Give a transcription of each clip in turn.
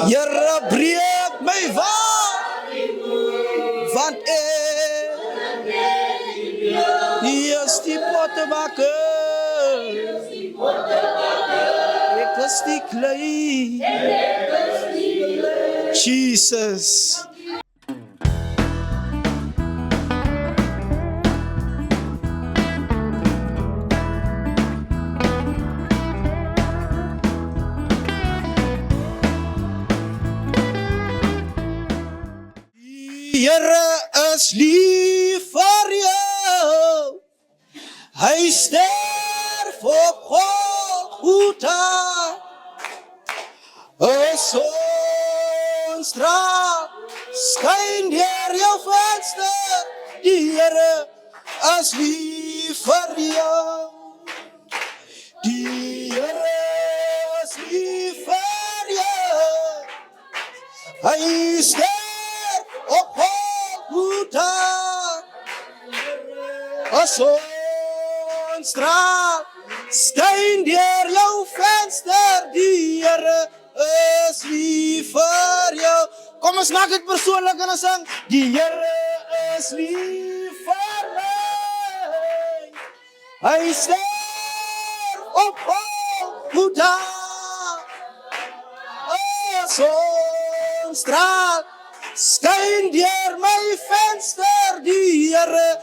Here breek my want is die pottebakker, ek is die klei, Jesus. Here is lief vir jou, hy sterf op Golgotha, 'n sonstraal skyn deur jou venster, die Here is lief vir jou, die Here is lief vir jou, hy sterf op Golgotha, 'n sonstraal skyn deur jou venster, die Here is lief vir jou. Kom ons maak dit persoonlik en ons sing, die Here is lief vir my, hy sterf op Golgotha, 'n sonstraal skyn deur my venster, die Here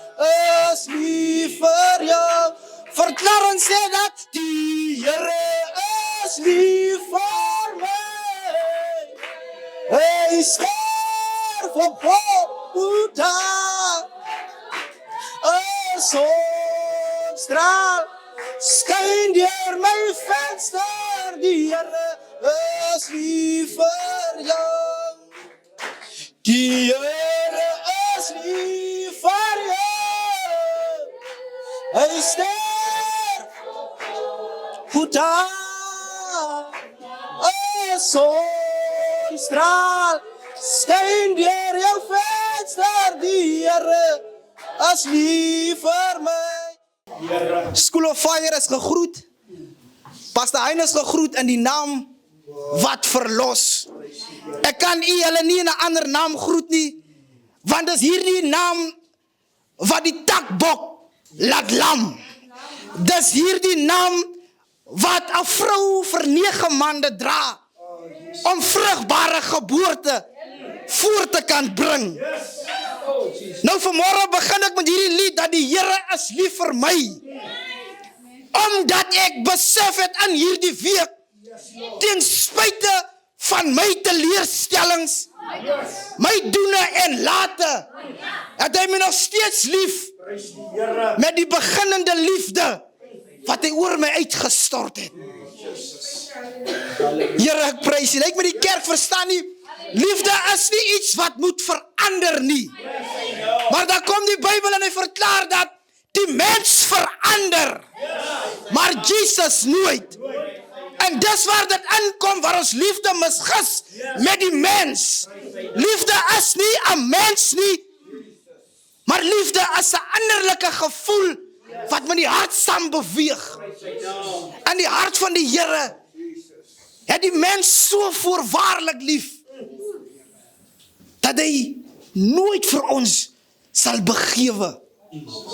is lief vir jou. Verklaar en sê dat die Here is lief vir my, hy sterf op Golgotha, 'n sonstraal skyn deur my venster, die Here is lief vir jou. Die Here is lief vir jou, hy sterf Golgotha, 'n sonstraal skyn deur jou venster, die Here is lief vir my. School of Fire is gegroet, Pastor Hein is gegroet in die naam wat verlos. Ek kan julle nie in 'n ander naam groet nie, want dis hierdie naam wat die takbok laat lam. Dis hierdie naam wat 'n vrou vir 9 maande dra, om vrugbare geboorte voor te kan bring. Nou vanmôre begin ek met hierdie lied, dat die Here is lief vir my, omdat ek besef het in hierdie week, ten spyte van my teleurstellings, my doene en late, het hy my nog steeds lief, met die beginnende liefde, wat hy oor my uitgestort het. Here, ek prys U. Lyk my die kerk verstaan nie, liefde is nie iets wat moet verander nie. Maar dan kom die Bybel en hy verklaar dat die mens verander, maar Jesus nooit. En dis waar dit inkom, waar ons liefde misgis met die mens. Liefde is nie 'n mens nie, maar liefde is 'n innerlike gevoel wat met die hart saam beweeg. En die hart van die Here het die mens so voorwaarlik lief, dat hy nooit vir ons sal begewe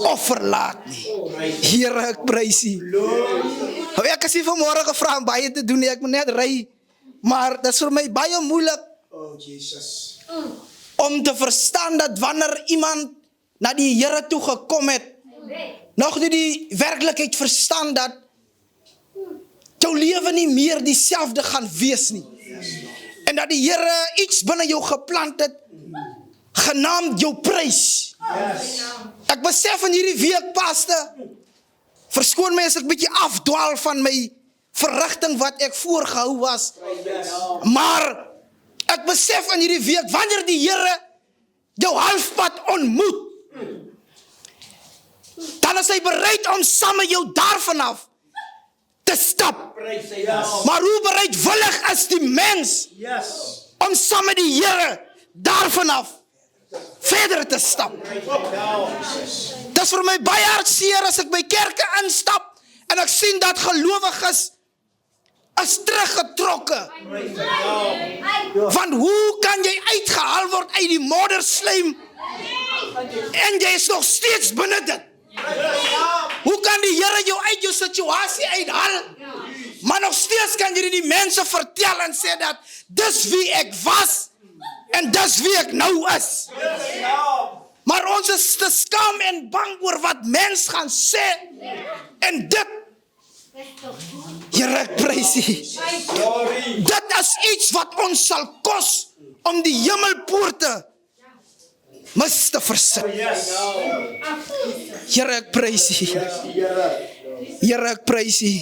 of verlaat nie. Here, ek prys U. Nou, ek is nie vanmôre gevra om baie te doen nie, ek moet net ry, maar dit is vir my baie moeilik om te verstaan dat wanneer iemand na die Here toe gekom het, nog nie die werklikheid verstaan dat jou lewe nie meer dieselfde gaan wees nie. En dat die Here iets binne jou geplant het, genaamd jou prys. Ek besef in hierdie week, Pastor, verskoon my as ek bietjie afdwaal van my verrigting wat ek voorgehou was. Maar ek besef in hierdie week, wanneer die Here jou halfpad ontmoet, dan is hy bereid om saam met jou daarvan af te stap. Maar hoe bereidwillig is die mens om saam met die Here daarvan af verder te stap? Dit is vir my baie hartseer as ek by kerke instap en ek sien dat gelowiges is teruggetrokke. Want hoe kan jy uitgehaal word uit die modderslijm en jy is nog steeds binne dit? Hoe kan die Here jou uit jou situasie uithaal? Maar nog steeds kan jy die mense vertel en sê dat dis wie ek was en dis wie ek nou is. Maar ons is te skaam en bang oor wat mens gaan sê en dit, Here, ek prys U. Dit is iets wat ons sal kos om die hemelpoorte mis te versit. Here, ek prys U. Here, ek prys U.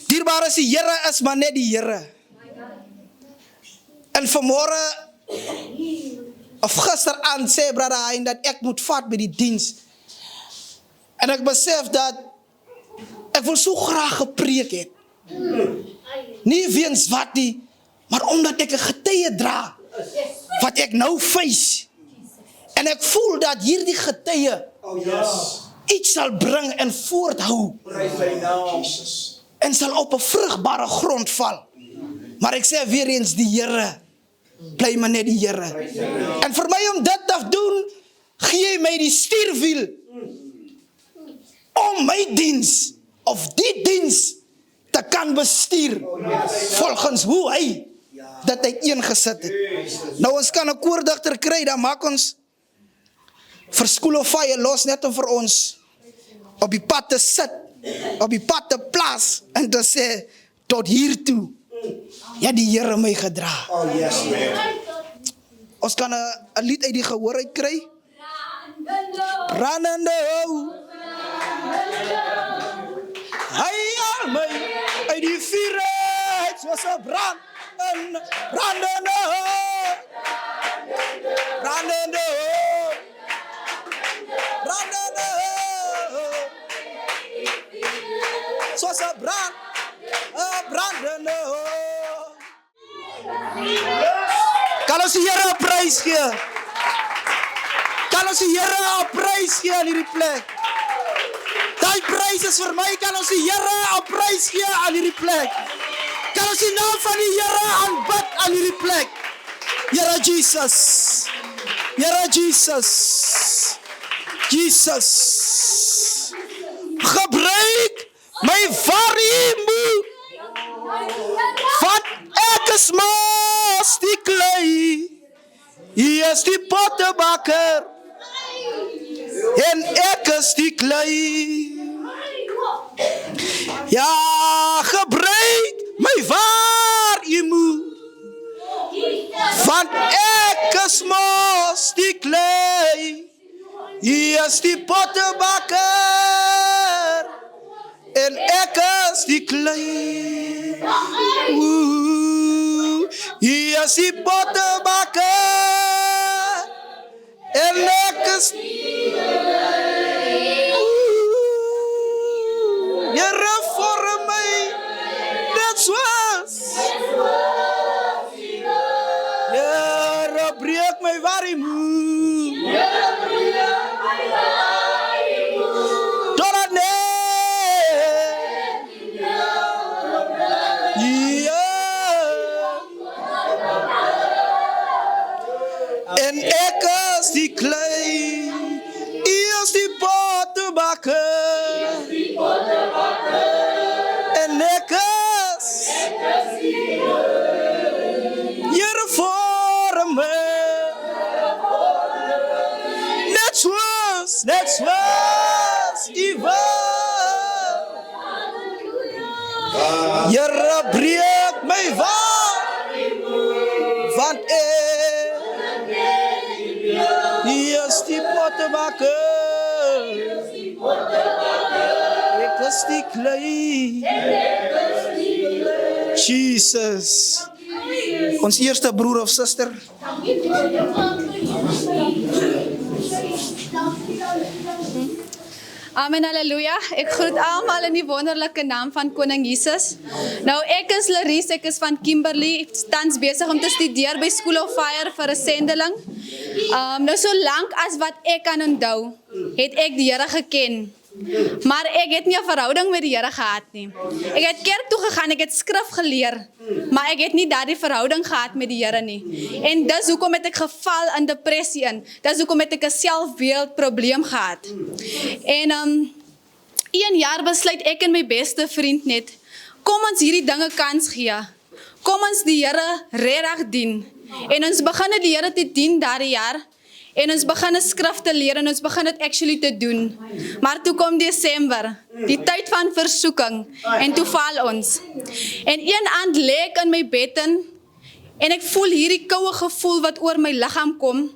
Dierbaar is die Here is maar net die Here. En vanmôre of gisteraan sê Brother Hein dat ek moet vat by die diens. En ek besef dat ek wil so graag gepreek het. Nie weens wat nie, maar omdat ek 'n getuie dra wat ek nou face. En ek voel dat hierdie getuie iets sal bring en voorthou. En sal op 'n vrugbare grond val. Maar ek sê weer eens die Here, bly maar net die Here. En vir my om dit te doen, gee hy my die stuurwiel om my diens of die diens te kan bestuur volgens hoe hy dat hy ingesit het. Nou ons kan 'n koordigter kry, dan maak ons vir School of Fire los net om vir ons op die pad te sit, op die pad te plaas en te sê tot hier toe. Ja, die Here my gedra. Ons kan 'n lied uit die gehoor uit kry. Brandende hou. Hy al my uit die vuur uit soos 'n brand en brandende hou. Brandende hou. Brandende hou. Soos 'n brand, brandende hou. Kan ons die Here 'n prys gee? Kan ons die Here 'n prys gee aan hierdie plek? Daai prys is vir my, kan ons die Here 'n prys gee aan hierdie plek? Kan ons die naam van die Here aanbid aan hierdie plek? Here Jesus. Here Jesus. Jesus. Gebruik my waar U moet. Want ek is mos die klei. U is die pottebakker. En ek is die klei. Ja, gebruik my waar U moet. Want ek is mos die klei. U is die pottebakker. En ek is die klei. U is die pottebakker. En ek is die klei. Here vorm my net soos. Here breek my waar U moet. En ek is die klei, U is die pottebakker. En ek is Here vorm my net soos U wil. Here breek my waar, want U is die pottebakker. Ek is die klei. Jesus. Ons eerste broer of suster. Amen, halleluja. Ek groet almal in die wonderlike naam van Koning Jesus. Nou, ek is Laries, ek is van Kimberley, tans besig om te studeer by School of Fire vir 'n sendeling. Nou, so lank as wat ek kan onthou, het ek die Here geken. Maar ek het nie 'n verhouding met die Here gehad nie. Ek het kerk toe gegaan, ek het skrif geleer, maar ek het nie daardie verhouding gehad met die Here nie. En dis hoekom het ek geval in depressie in. Dis hoekom het ek 'n selfbeeldprobleem gehad. En 1 jaar besluit ek en my beste vriend net, kom ons hierdie dinge kans gee. Kom ons die Here regtig dien. En ons begin die Here te dien daardie jaar. En ons begin 'n skrif te leer en ons begin dit actually te doen. Maar toe kom Desember, die tyd van versoeking, en toe val ons. En een aand lê ek in my bed in, en ek voel hierdie koue gevoel wat oor my liggaam kom,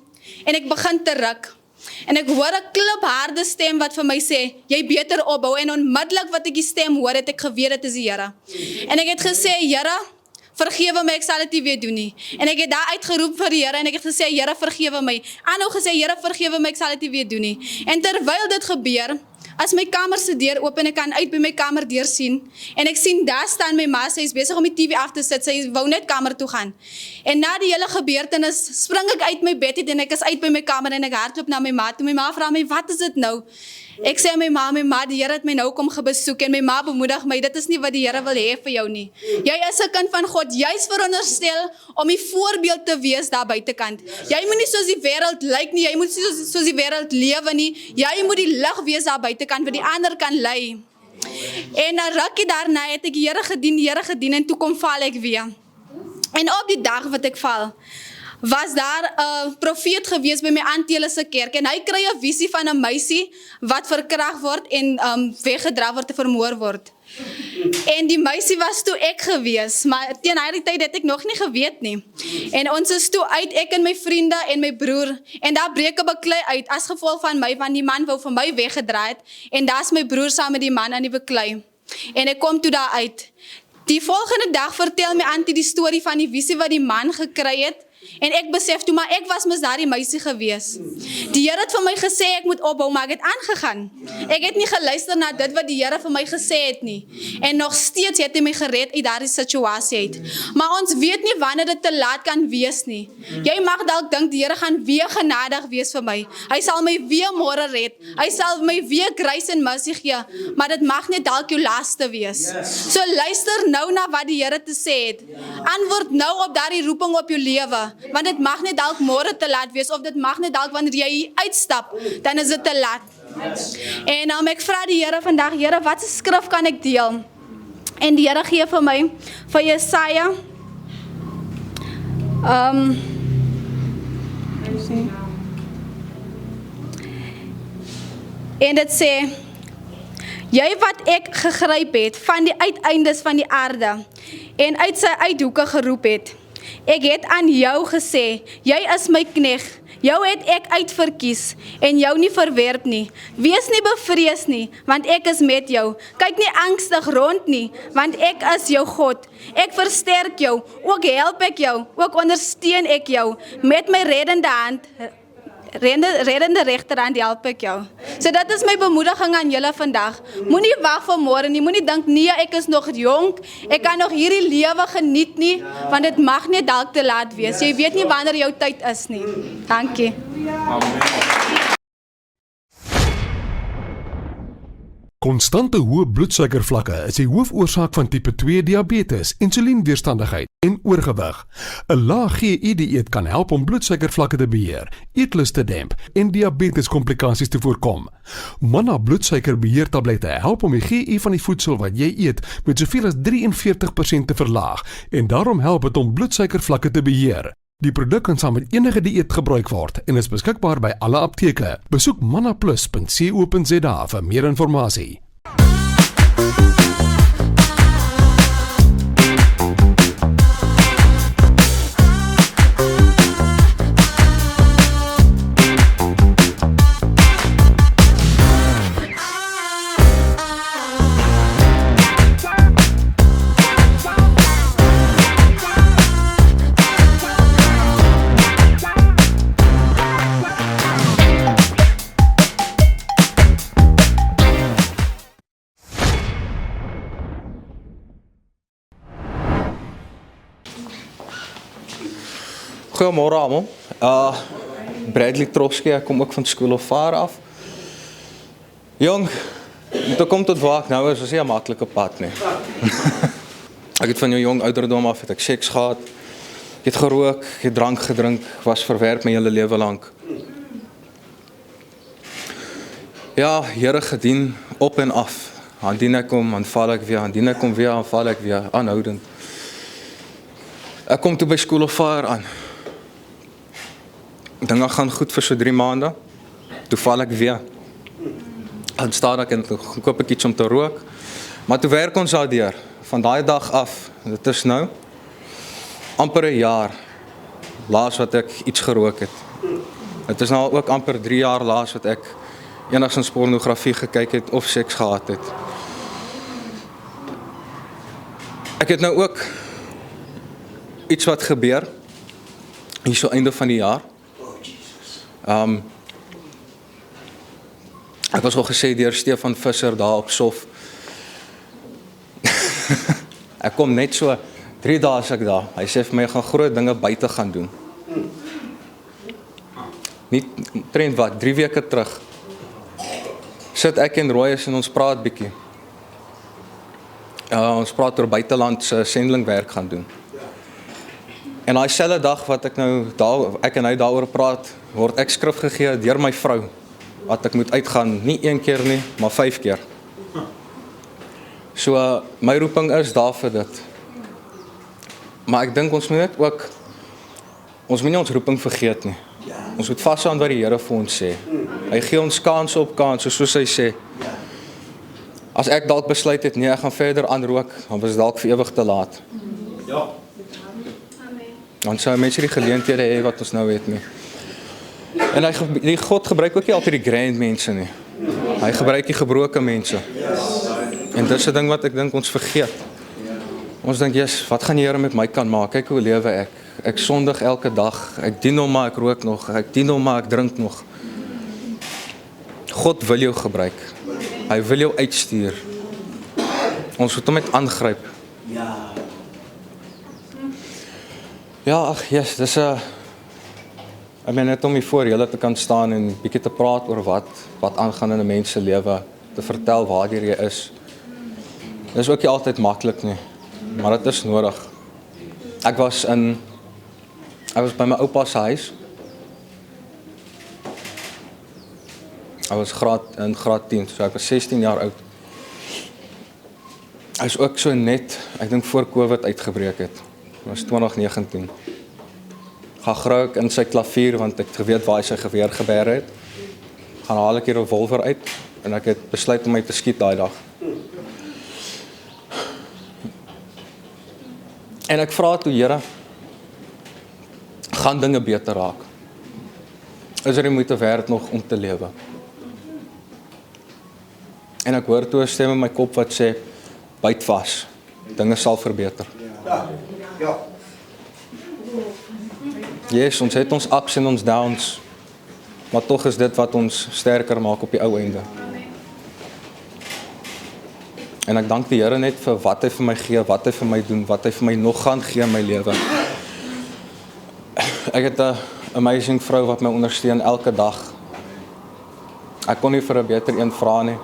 en ek begin te ruk. En ek hoor 'n klipharde stem wat vir my sê, jy beter opbou, en onmiddellik wat ek die stem hoor, het ek geweet dit is die Here. En ek het gesê, Here, vergewe my, ek sal dit nie weer doen nie. En ek het daar uitgeroep vir die Here en ek het gesê, Here, vergewe my. Aanhou gesê, Here, vergewe my, ek sal dit nie weer doen nie. En terwyl dit gebeur, as my kamer se deur oop en ek kan uit by my kamer deur sien, en ek sien daar staan my ma, sy is besig om die TV af te sit, sy wou net kamer toe gaan. En na die hele gebeurtenis spring ek uit my bed uit en ek is uit by my kamer en ek hardloop na my ma. Toe my ma vra my, wat is dit nou? Ek sê my ma, die Here het my nou kom gebesoek en my ma bemoedig my, dit is nie wat die Here wil hê vir jou nie. Jy is 'n kind van God, jy is veronderstel om die voorbeeld te wees daar buitekant. Jy moet nie soos die wêreld lyk nie, jy moet soos die wêreld lewe nie. Jy moet die lig wees daar buitekant wat die ander kan lei. En na rukkie daarna het ek die Here gedien en toe kom val ek weer. En op die dag wat ek val, was daar 'n profeet gewees by my Antele se kerk en hy kry 'n visie van 'n meisie wat verkragt word en weggedra word, vermoor word. En die meisie was toe ek gewees, maar teen hierdie tyd het ek nog nie geweet nie. En ons is toe uit, ek en my vriende en my broer, en daar breek 'n beklei uit as gevolg van my, want die man wou vir my weggedra het, en daar's my broer saam met die man aan die beklei. En ek kom toe daar uit. Die volgende dag vertel my auntie die storie van die visie wat die man gekry het. En ek besef toe, maar ek was mos daardie meisie gewees. Die Here het vir my gesê ek moet opbou, maar ek het aangegaan. Ek het nie geluister na dit wat die Here vir my gesê het nie. En nog steeds het hy my gered uit daardie situasie uit. Maar ons weet nie wanneer dit te laat kan wees nie. Jy mag dalk dink die Here gaan weer genadig wees vir my. Hy sal my weer môre red. Hy sal my weer grace en mercy gee, maar dit mag net dalk jou laaste wees. So luister nou na wat die Here te sê het. Antwoord nou op daardie roeping op jou lewe. Want dit mag net dalk môre te laat wees, of dit mag net dalk wanneer jy hier uitstap, dan is dit te laat. En ek vra die Here vandag, Here, wat 'n skrif kan ek deel? En die Here gee vir my, vir Jesaja, en dit sê, jy wat ek gegryp het van die uiteindes van die aarde, en uit sy uithoeke geroep het, ek het aan jou gesê, jy is my knegt, jou het ek uitverkies, en jou nie verwerp nie. Wees nie bevrees nie, want ek is met jou. Kyk nie angstig rond nie, want ek is jou God. Ek versterk jou, ook help ek jou, ook ondersteun ek jou, met my reddende hand, reddende regterhand help ek jou. So dit is my bemoediging aan julle vandag. Moenie wag vir môre nie, moenie dink nee, ek is nog jonk, ek kan nog hierdie lewe geniet nie, want dit mag nie dalk te laat wees. Jy weet nie wanneer jou tyd is nie. Dankie. Konstante hoë bloedsuikervlakke is die hoofoorsaak van tipe 2 diabetes, insulienweerstandigheid en oorgewig. 'n Lae GI-dieet kan help om bloedsuikervlakke te beheer, eetlus te demp en diabeteskomplikasies te voorkom. Manna bloedsuikerbeheertablette help om die GI van die voedsel wat jy eet met soveel as 43% te verlaag en daarom help dit om bloedsuikervlakke te beheer. Die produk kan saam met enige dieet gebruik word en is beskikbaar by alle apteke. Besoek mannaplus.co.za vir meer inligting. Goeiemôre almal. Bradley Trotsky, ek kom ook van School of Fire af. Jong, Om te kom tot waar ek nou is, was nie 'n maklike pad nie. Ek het van jou jong ouderdom af, het ek seks gehad, ek het gerook, ek het drank gedrink, was verwerp my hele lewe lank. Ja, Here gedien, op en af. Dan dien ek hom, dan val ek weer, dan dien ek hom weer, dan val ek weer, aanhoudend. Ek kom toe by School of Fire aan. Dinge gaan goed vir so 3 maande, toe val ek weer. Dan staan ek en toe koop ek iets om te rook, maar toe werk ons daar deur. Van daai dag af, dit is nou, amper 'n jaar, laas wat ek iets gerook het. Het is nou ook amper 3 jaar laas wat ek enigstens pornografie gekyk het of seks gehad het. Ek het nou ook iets wat gebeur, hier so einde van die jaar. Ek was al gesê deur Stefan Visser daar op Sof. Ek kom net so 3 dae as ek daar. Hy sê vir my, ek gaan groot dinge buite gaan doen. Nie trend wat, 3 weke terug. Sit ek en Royes en ons praat bietjie. Ons praat oor buitelandse sendingwerk gaan doen. En daai selfde dag wat ek nou ek en hy daaroor praat, word ek skrif gegee deur my vrou wat ek moet uitgaan, nie 1 keer nie, maar 5 keer. So my roeping is daar vir dit. Maar ek dink ons moet net ook ons moet nie ons roeping vergeet nie. Ons moet vashou aan wat die Here vir ons sê. Hy gee ons kans op kans, soos hy sê. As ek dalk besluit het, nee, ek gaan verder aanrook, dan was dalk vir ewig te laat. Ja. Dan sou mense die geleenthede hê wat ons nou het nie. En die God gebruik ook nie altyd die grand mense nie. Hy gebruik die gebroke mense. En dit is 'n ding wat ek dink ons vergeet. Ons dink, Jesus, wat gaan die Here met my kan maak? Kyk hoe lewe ek. Ek sondig elke dag. Ek dien hom, maar ek rook nog. Ek dien hom, maar ek drink nog. God wil jou gebruik. Hy wil jou uitstuur. Ons moet hom net aangryp. Ja, ag, yes, dis 'n ek meen net om hier voor julle te kan staan en bietjie te praat oor wat aangaan in 'n mens se lewe, te vertel waar jy is. Dis ook nie altyd maklik nie, maar dit is nodig. Ek was by my oupa se huis. Ek was in graad 10, so ek was 16 jaar oud. Hy is ook so net, ek dink voor COVID uitgebreek het. Dit was 2019. Gaan grou in sy klavier, want ek geweet waar hy sy geweer gebeer het. Gaan haal ek hier 'n revolver uit, en ek het besluit om my te skiet daai dag. En ek vra toe, Here, gaan dinge beter raak? Is die moeite werd nog om te lewe? En ek hoor toe 'n stem in my kop wat sê, byt vas, dinge sal verbeter. Ja. Yes, ons het ons ups en ons downs, maar tog is dit wat ons sterker maak op die ou einde. En ek dank die Here net vir wat hy vir my gee, wat hy vir my doen, wat hy vir my nog gaan gee in my lewe. Ek het 'n amazing vrou wat my ondersteun elke dag. Ek kon nie vir 'n beter een vra nie.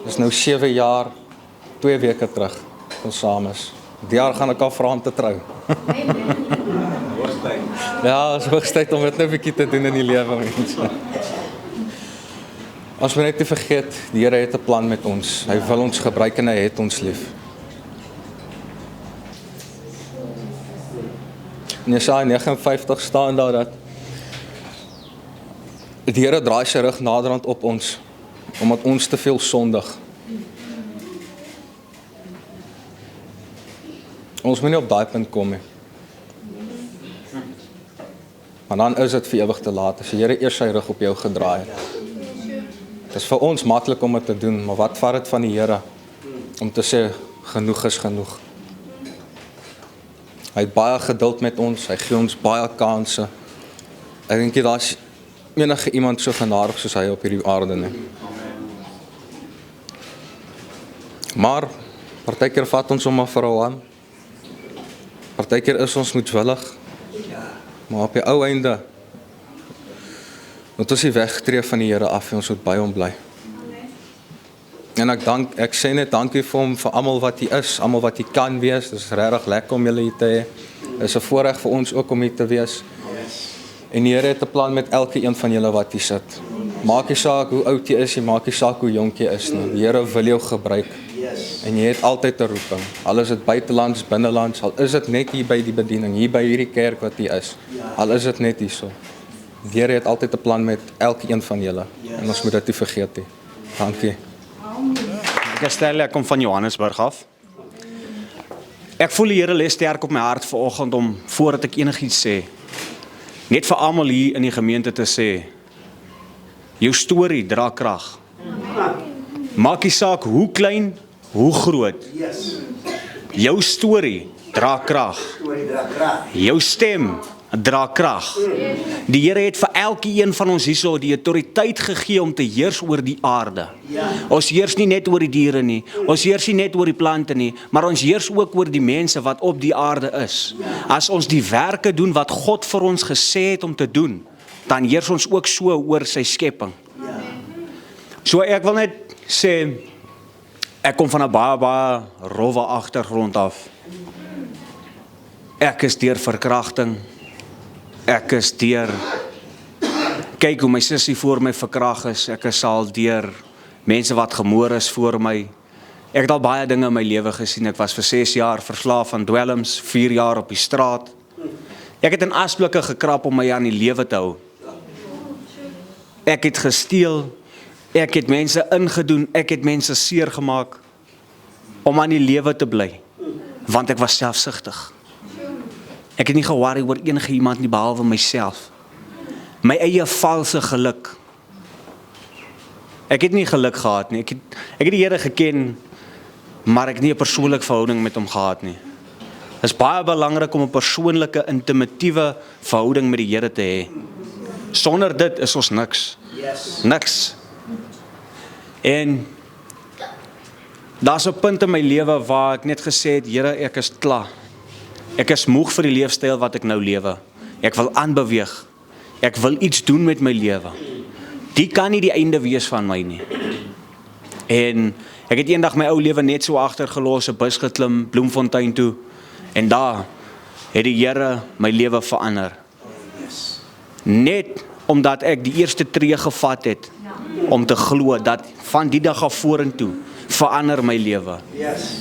Dis nou 7 jaar, 2 weke terug, ons saam is. Die jaar gaan ek al vra om te trou. Ja, het is hoogstyd om dit nou 'n bietjie te doen in die lewe, mense. As we net nie vergeet, die Here het 'n plan met ons. Hy wil ons gebruik en hy het ons lief. In Jesaja 59 staan daar dat die Here draai sy rug naderhand op ons, omdat ons te veel sondig. Ons moet nie op daai punt kom nie. Maar dan is dit vir ewig te laat, as die Here eers sy rug op jou gedraai het. Het is vir ons maklik om dit te doen, maar wat vat dit van die Here om te sê, genoeg is genoeg. Hy het baie geduld met ons, hy gee ons baie kanse. Ek dink daar is enige iemand so genadig soos hy op hierdie aarde nie. Maar, partykeer vat ons hom maar vir 'n waan. Partykeer is ons moedwillig. Maar op die ou einde moet ons nie wegtree van die Here af en ons moet by hom bly. En ek sê net dankie vir hom, vir almal wat hier is, almal wat hier kan wees. Dit is regtig lekker om julle hier te hê. Dit is 'n voorreg vir ons ook om hier te wees. En die Here het 'n plan met elke een van julle wat hier sit. Maak nie saak hoe oud jy is, maak nie saak hoe jonk jy is nie. Die Here wil jou gebruik. En jy het altyd 'n roeping. Al is dit buitelands, binnelands, al is dit net hier by die bediening, hier by hierdie kerk wat hier is. Al is dit net hierso. Die Here het altyd 'n plan met elke een van julle. En ons moet dit nie vergeet nie. Dankie. Ek is Sterling, ek kom van Johannesburg af. Ek voel die Here lê sterk op my hart vanoggend om, voordat ek enigiets sê, net vir almal hier in die gemeente te sê, jou storie dra krag. Maak nie saak hoe klein, hoe groot. Jou storie dra krag. Jou stem dra krag. Die Here het vir elke een van ons hierso die autoriteit gegee om te heers oor die aarde. Ons heers nie net oor die diere nie, ons heers nie net oor die plante nie, maar ons heers ook oor die mense wat op die aarde is. As ons die werke doen wat God vir ons gesê het om te doen, dan heers ons ook so oor sy skepping. So ek wil net sê, ek kom van 'n baie rowwe agtergrond af. Ek is deur verkrachting. Ek is deur, kyk hoe my sussie voor my verkrag is. Ek is al deur mense wat gemoor is voor my. Ek het al baie dinge in my lewe gesien. Ek was vir 6 jaar verslaaf aan dwelms, 4 jaar op die straat. Ek het in asblikke gekrap om my aan die lewe te hou. Ek het gesteel. Ek het mense ingedoen, ek het mense seer gemaak om aan die lewe te bly, want ek was selfsugtig. Ek het nie ge-worry oor enige iemand nie behalwe myself. My eie valse geluk. Ek het nie geluk gehad nie. Ek het die Here geken, maar ek het nie 'n persoonlike verhouding met hom gehad nie. Dit is baie belangrik om 'n persoonlike, intimitiewe verhouding met die Here te hê. Sonder dit is ons niks. Niks. En daar's 'n punt in my lewe waar ek net gesê het, Here, ek is klaar. Ek is moeg vir die leefstyl wat ek nou lewe. Ek wil aanbeweeg. Ek wil iets doen met my lewe. Die kan nie die einde wees van my nie. En ek het eendag my ou lewe net so agtergelos, 'n bus geklim, Bloemfontein toe. En daar het die Here my lewe verander. Net omdat ek die eerste tree gevat het, om te glo dat van die dag af vorentoe verander my lewe.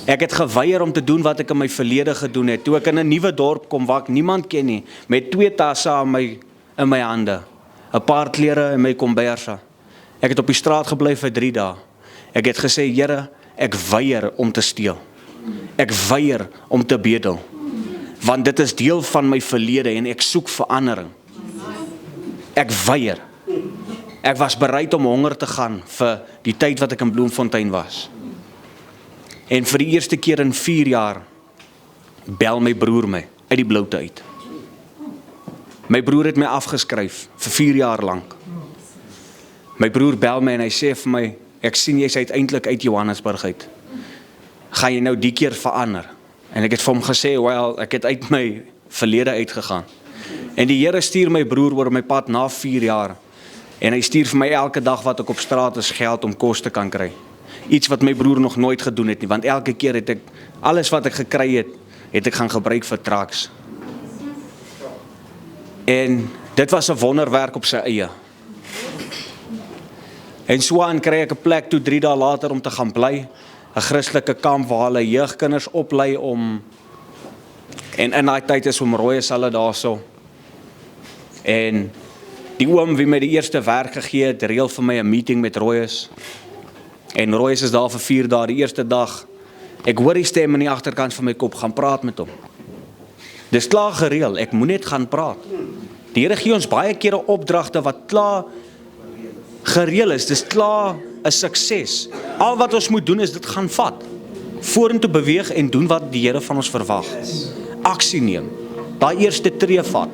Ek het geweier om te doen wat ek in my verlede gedoen het. Toe ek in 'n nuwe dorp kom waar ek niemand ken nie, met 2 tasse in my hande, 'n paar klere en my kombersa. Ek het op die straat gebly vir 3 dae. Ek het gesê, Here, ek weier om te steel. Ek weier om te bedel. Want dit is deel van my verlede en ek soek verandering. Ek weier. Ek was bereid om honger te gaan vir die tyd wat ek in Bloemfontein was. En vir die eerste keer in 4 jaar bel my broer my uit die bloute uit. My broer het my afgeskryf vir 4 jaar lank. My broer bel my en hy sê vir my, ek sien jy's uiteindelik uit Johannesburg uit. Gaan jy nou die keer verander? En ek het vir hom gesê, well, ek het uit my verlede uitgegaan. En die Here stuur my broer oor my pad na 4 jaar. En hy stuur vir my elke dag wat ek op straat is geld om kos te kan kry. Iets wat my broer nog nooit gedoen het nie, want elke keer het ek, alles wat ek gekry het ek gaan gebruik vir trucks. En dit was 'n wonderwerk op sy eie. En so aan kry ek 'n plek toe 3 dae later om te gaan bly, 'n Christelike kamp waar hulle jeugkinders oplei om, en in daai tyd is Rooyes hulle daarso. En die oom wie my die eerste werk gegee het, reël vir my 'n meeting met Rooyes. En Rooyes is daar vir 4 dae, die eerste dag. Ek hoor die stem in die agterkant van my kop, gaan praat met hom. Dis klaar gereël, ek moet net gaan praat. Die Here gee ons baie kere opdragte wat klaar gereël is, dis klaar 'n sukses. Al wat ons moet doen is dit gaan vat. Vorentoe beweeg en doen wat die Here van ons verwag. Aksie neem. Daai eerste tree vat.